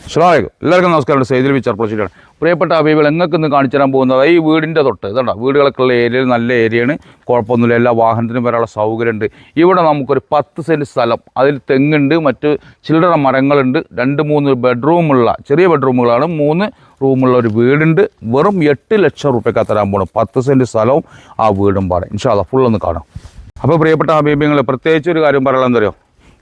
അസ്സലാമു എല്ലാവർക്കും നമസ്കാരം. സെയ്ദിൽ വിച്ചർപ്പളശ്ശേരിയാണ്. പ്രിയപ്പെട്ട ഹബീബുകൾ, ഇന്ന് കാണിച്ചു തരാൻ പോകുന്നത് ഈ വീടിൻ്റെ തൊട്ട് ഇതുണ്ടോ, വീടുകളൊക്കെ ഉള്ള ഏരിയയിൽ നല്ല ഏരിയയാണ്, കുഴപ്പമൊന്നുമില്ല, എല്ലാ വാഹനത്തിനും വരാനുള്ള സൗകര്യമുണ്ട്. ഇവിടെ നമുക്കൊരു 10 സെൻറ്റ് സ്ഥലം, അതിൽ തെങ്ങുണ്ട്, മറ്റ് ചില്ലറ മരങ്ങളുണ്ട്, 2-3 ബെഡ്റൂമുള്ള ചെറിയ ബെഡ്റൂമുകളാണ്, 3 റൂമുള്ള ഒരു വീടുണ്ട്. വെറും 8 ലക്ഷം റുപ്യക്കാ തരാൻ പോകണം. 10 സെൻറ്റ് സ്ഥലവും ആ വീടും പാടെ. ഇൻഷാ അല്ലാഹ് ഫുള്ളൊന്ന് കാണാം. അപ്പോൾ പ്രിയപ്പെട്ട ഹബീബുകൾ, പ്രത്യേകിച്ച് ഒരു കാര്യം പറയാൻ എന്തറിയോ,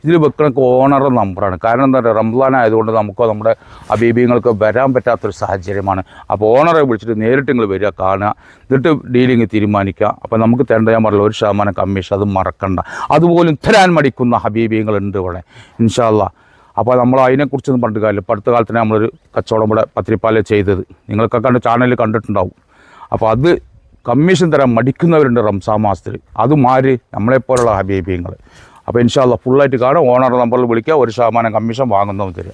ഇതിൽ വെക്കുന്ന ഓണറുടെ നമ്പറാണ്. കാരണം എന്താ പറയുക, റംസാൻ ആയതുകൊണ്ട് നമുക്ക് നമ്മുടെ ഹബീബിങ്ങൾക്ക് വരാൻ പറ്റാത്തൊരു സാഹചര്യമാണ്. അപ്പോൾ ഓണറെ വിളിച്ചിട്ട് നേരിട്ട് നിങ്ങൾ വരിക, കാണുക, എന്നിട്ട് ഡീലിങ് തീരുമാനിക്കുക. അപ്പോൾ നമുക്ക് തരേണ്ട, ഞാൻ പറഞ്ഞ 1% കമ്മീഷൻ, അത് മറക്കണ്ട. അതുപോലും തരാൻ മടിക്കുന്ന ഹബീബിങ്ങളുണ്ട് ഇവിടെ, ഇൻഷാ അല്ലാഹ്. അപ്പോൾ നമ്മൾ അതിനെക്കുറിച്ചൊന്നും പറഞ്ഞിട്ട് കാര്യമില്ല. ഇപ്പോൾ അടുത്ത കാലത്ത് നമ്മളൊരു കച്ചവടം ഇവിടെ പത്തിരിപ്പാല ചെയ്തത് നിങ്ങൾക്കൊക്കെ ചാനലിൽ കണ്ടിട്ടുണ്ടാവും. അപ്പോൾ അത് കമ്മീഷൻ തരാൻ മടിക്കുന്നവരുണ്ട് റംസാൻ മാസത്തിൽ. അതുമാര് നമ്മളെപ്പോലുള്ള ഹബീബിങ്ങൾ. അപ്പോൾ ഇൻഷാ അല്ലാഹ് ഫുള്ളായിട്ട് കാണാം. ഓണറുടെ നമ്പറിൽ വിളിക്കുക, 1% കമ്മീഷൻ വാങ്ങുന്നവൻ തരിക.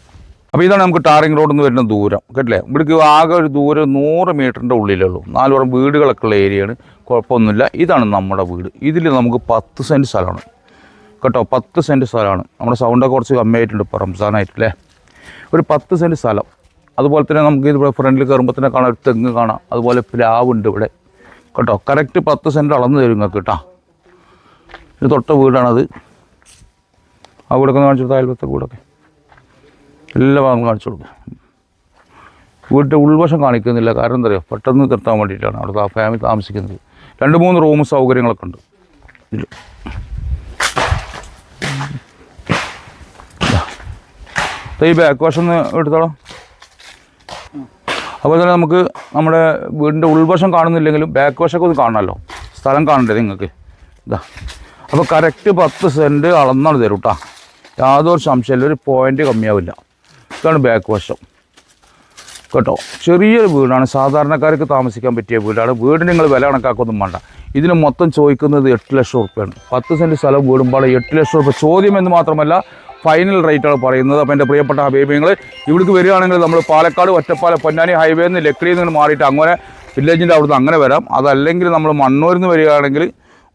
അപ്പോൾ ഇതാണ് നമുക്ക് ടാറിങ് റോഡിൽ നിന്ന് വരുന്ന ദൂരം, കേട്ടില്ലേ. ഇവിടേക്ക് ആകെ ഒരു ദൂരം 100 മീറ്ററിൻ്റെ ഉള്ളിലുള്ളൂ. 4 പുറം വീടുകളൊക്കെ ഉള്ള ഏരിയയാണ്, കുഴപ്പമൊന്നുമില്ല. ഇതാണ് നമ്മുടെ വീട്. ഇതിൽ നമുക്ക് 10 സെൻറ്റ് സ്ഥലമാണ് കേട്ടോ. 10 സെൻറ്റ് സ്ഥലമാണ്. നമ്മുടെ സൗണ്ടൊക്കെ കുറച്ച് കമ്മിയായിട്ടുണ്ട് ഇപ്പോൾ റംസാനായിട്ടല്ലേ. ഒരു 10 സെൻറ്റ് സ്ഥലം. അതുപോലെ തന്നെ നമുക്ക് ഇതിവിടെ ഫ്രണ്ടിൽ കയറുമ്പോൾ തന്നെ കാണാം, ഒരു തെങ്ങ് കാണാം, അതുപോലെ പ്ലാവുണ്ട് ഇവിടെ കേട്ടോ. കറക്റ്റ് 10 സെൻറ്റ് അളന്ന് തരും നിങ്ങൾക്ക് കേട്ടോ. ഇത് തൊട്ട വീടാണത്. ആ വീടൊക്കെ കാണിച്ചു കൊടുക്കുക, അയൽപത്തെ വീടൊക്കെ എല്ലാ ഭാഗങ്ങളും കാണിച്ചു കൊടുക്കും. വീട്ടിൻ്റെ ഉൾവശം കാണിക്കുന്നില്ല, കാരണം എന്താ പറയുക, പെട്ടെന്ന് നിർത്താൻ വേണ്ടിയിട്ടാണ്. അവിടെ ഫാമിലി താമസിക്കുന്നത്. 2-3 റൂം സൗകര്യങ്ങളൊക്കെ ഉണ്ട് ഇതിൽ. ഈ ബാക്ക് വശം ഒന്ന് എടുത്തോളാം. അതുപോലെ തന്നെ നമുക്ക് നമ്മുടെ വീടിൻ്റെ ഉൾവശം കാണുന്നില്ലെങ്കിലും ബാക്ക് വശമൊക്കെ ഒന്ന് കാണണമല്ലോ, സ്ഥലം കാണണ്ടേ നിങ്ങൾക്ക്. ഇതാ, അപ്പോൾ കറക്റ്റ് 10 സെൻറ്റ് അളന്നാണ് തരും കേട്ടോ. യാതൊരു സംശയമില്ല, ഒരു പോയിൻ്റ് കമ്മിയാവില്ല. ഇതാണ് ബാക്ക് വശം കേട്ടോ. ചെറിയൊരു വീടാണ്, സാധാരണക്കാർക്ക് താമസിക്കാൻ പറ്റിയ വീടാണ്. വീടിന് നിങ്ങൾ വില കണക്കാക്കൊന്നും വേണ്ട. ഇതിന് മൊത്തം ചോദിക്കുന്നത് 8 ലക്ഷം റുപ്യാണ്. 10 സെൻറ്റ് സ്ഥലം വീടുമ്പോൾ 8 ലക്ഷം റുപ്യ ചോദ്യം എന്ന് മാത്രമല്ല ഫൈനൽ റേറ്റാണ് പറയുന്നത്. അപ്പോൾ എൻ്റെ പ്രിയപ്പെട്ട ഹബീബിങ്ങൾ, ഇവിടേക്ക് വരികയാണെങ്കിൽ നമ്മൾ പാലക്കാട് ഒറ്റപ്പാലം പൊന്നാനി ഹൈവേയിൽ നിന്ന് ലക്കിടിയിൽ നിന്ന് മാറിയിട്ട് അങ്ങനെ വില്ലേജിൻ്റെ അവിടുന്ന് അങ്ങനെ വരാം. അതല്ലെങ്കിൽ നമ്മൾ മണ്ണൂരിൽ നിന്ന് വരികയാണെങ്കിൽ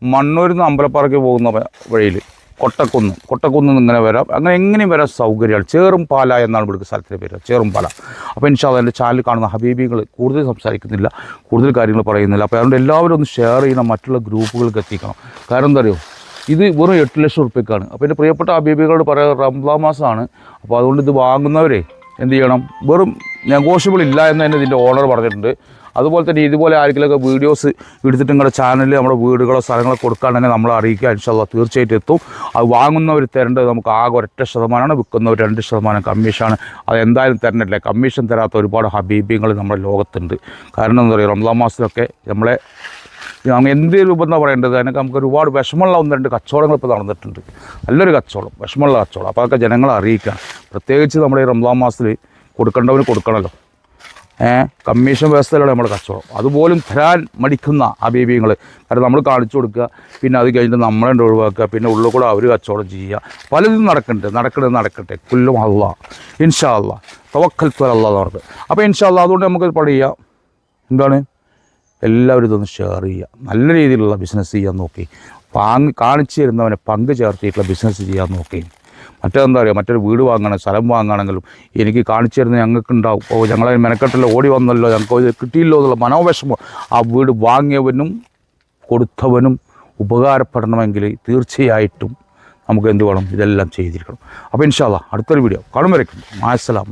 മണ്ണൂരിൽ നിന്ന് അമ്പലപ്പാറയ്ക്ക് പോകുന്ന വഴിയിൽ കൊട്ടക്കുന്ന് ഇങ്ങനെ വരാം. അങ്ങനെ എങ്ങനെയും വരാൻ സൗകര്യമാണ്. ചേറുംപാല എന്നാണ് ഇവിടുത്തെ സ്ഥലത്തിൻ്റെ പേര്, ചേറുംപാല. അപ്പോൾ ഇൻഷാ അല്ലാഹ് എൻ്റെ ചാനൽ കാണുന്ന ഹബീബികൾ കൂടുതൽ സംസാരിക്കുന്നില്ല, കൂടുതൽ കാര്യങ്ങൾ പറയുന്നില്ല. അപ്പോൾ അതുകൊണ്ട് എല്ലാവരും ഒന്ന് ഷെയർ ചെയ്യണം, മറ്റുള്ള ഗ്രൂപ്പുകൾക്ക് എത്തിക്കണം. കാരണം എന്താ അറിയോ, ഇത് വെറും 8 ലക്ഷം റുപ്യക്കാണ്. അപ്പോൾ എൻ്റെ പ്രിയപ്പെട്ട ഹബീബികളോട് പറയാം, റംസാൻ മാസമാണ്. അപ്പോൾ അതുകൊണ്ട് ഇത് വാങ്ങുന്നവരെ എന്ത് ചെയ്യണം, വെറും നെഗോഷ്യബിൾ ഇല്ല എന്ന് തന്നെ ഇതിൻ്റെ ഓണർ പറഞ്ഞിട്ടുണ്ട്. അതുപോലെ തന്നെ ഇതുപോലെ ആരെങ്കിലുമൊക്കെ വീഡിയോസ് എടുത്തിട്ട് നിങ്ങളുടെ ചാനലിൽ നമ്മുടെ വീടുകളോ സ്ഥലങ്ങളോ കൊടുക്കുകയാണെങ്കിൽ നമ്മളെ അറിയിക്കുക. ഇൻഷാ അല്ലാഹ് തീർച്ചയായിട്ടും എത്തും. അത് വാങ്ങുന്നവർ തരേണ്ടത് നമുക്ക് ആകെ 1% വിൽക്കുന്നവർ 2% കമ്മീഷനാണ്. അതെന്തായാലും തരണില്ല. കമ്മീഷൻ തരാത്ത ഒരുപാട് ഹബീബിങ്ങൾ നമ്മുടെ ലോകത്തുണ്ട്. കാരണം എന്താ പറയുക, റംസാൻ മാസത്തിലൊക്കെ നമ്മളെ എന്ത് രൂപം എന്നാണ് പറയേണ്ടത്, അതിനൊക്കെ നമുക്ക് ഒരുപാട് വിഷമമുള്ള 1-2 കച്ചവടങ്ങൾ ഇപ്പോൾ നടന്നിട്ടുണ്ട്. നല്ലൊരു കച്ചവടം, വിഷമമുള്ള കച്ചവടം. അപ്പോൾ അതൊക്കെ ജനങ്ങളെ അറിയിക്കാം. പ്രത്യേകിച്ച് നമ്മുടെ ഈ റംസാൻ മാസത്തിൽ കൊടുക്കേണ്ടവന് കൊടുക്കണമല്ലോ. കമ്മീഷൻ വ്യവസ്ഥയിലാണ് നമ്മുടെ കച്ചവടം. അതുപോലും തരാൻ മടിക്കുന്ന ഹബീബിങ്ങൾ. കാരണം നമ്മൾ കാണിച്ചു കൊടുക്കുക, പിന്നെ അത് കഴിഞ്ഞിട്ട് നമ്മളെ ഒഴിവാക്കുക, പിന്നെ ഉള്ളിൽ കൂടെ അവർ കച്ചവടം ചെയ്യുക. പലതും നടക്കട്ടെ. കുല്ലും അല്ലാഹ്, ഇൻഷാ അല്ലാഹ്, തവക്കൽതു അലല്ലാഹ് എന്ന് പറഞ്ഞത്. അപ്പോൾ ഇൻഷാ അല്ലാഹ് അതുകൊണ്ട് നമുക്ക് പഠിക്കുക. എന്താണ്, എല്ലാവരും ഇതൊന്ന് ഷെയർ ചെയ്യുക. നല്ല രീതിയിലുള്ള ബിസിനസ് ചെയ്യാൻ നോക്കി, കാണിച്ചു തരുന്നവനെ പങ്ക് ചേർത്തിയിട്ടുള്ള ബിസിനസ് ചെയ്യാൻ നോക്കി. മറ്റേതെന്താ പറയുക, മറ്റൊരു വീട് വാങ്ങണം, സ്ഥലം വാങ്ങണമെങ്കിലും എനിക്ക് കാണിച്ചു തരുന്നത് ഞങ്ങൾക്കുണ്ടാവും. ഓ, ഞങ്ങളതിന് മെനക്കെട്ടല്ലോ, ഓടി വന്നല്ലോ, ഞങ്ങൾക്ക് കിട്ടിയില്ലോ എന്നുള്ള മനോവിഷമം ആ വീട് വാങ്ങിയവനും കൊടുത്തവനും ഉപകാരപ്പെടണമെങ്കിൽ തീർച്ചയായിട്ടും നമുക്ക് എന്ത് വേണം, ഇതെല്ലാം ചെയ്തിരിക്കണം. അപ്പോൾ ഇൻഷാ അല്ലാഹ് അടുത്തൊരു വീഡിയോ കാണും വരയ്ക്കും. മാഅസ്സലാമ.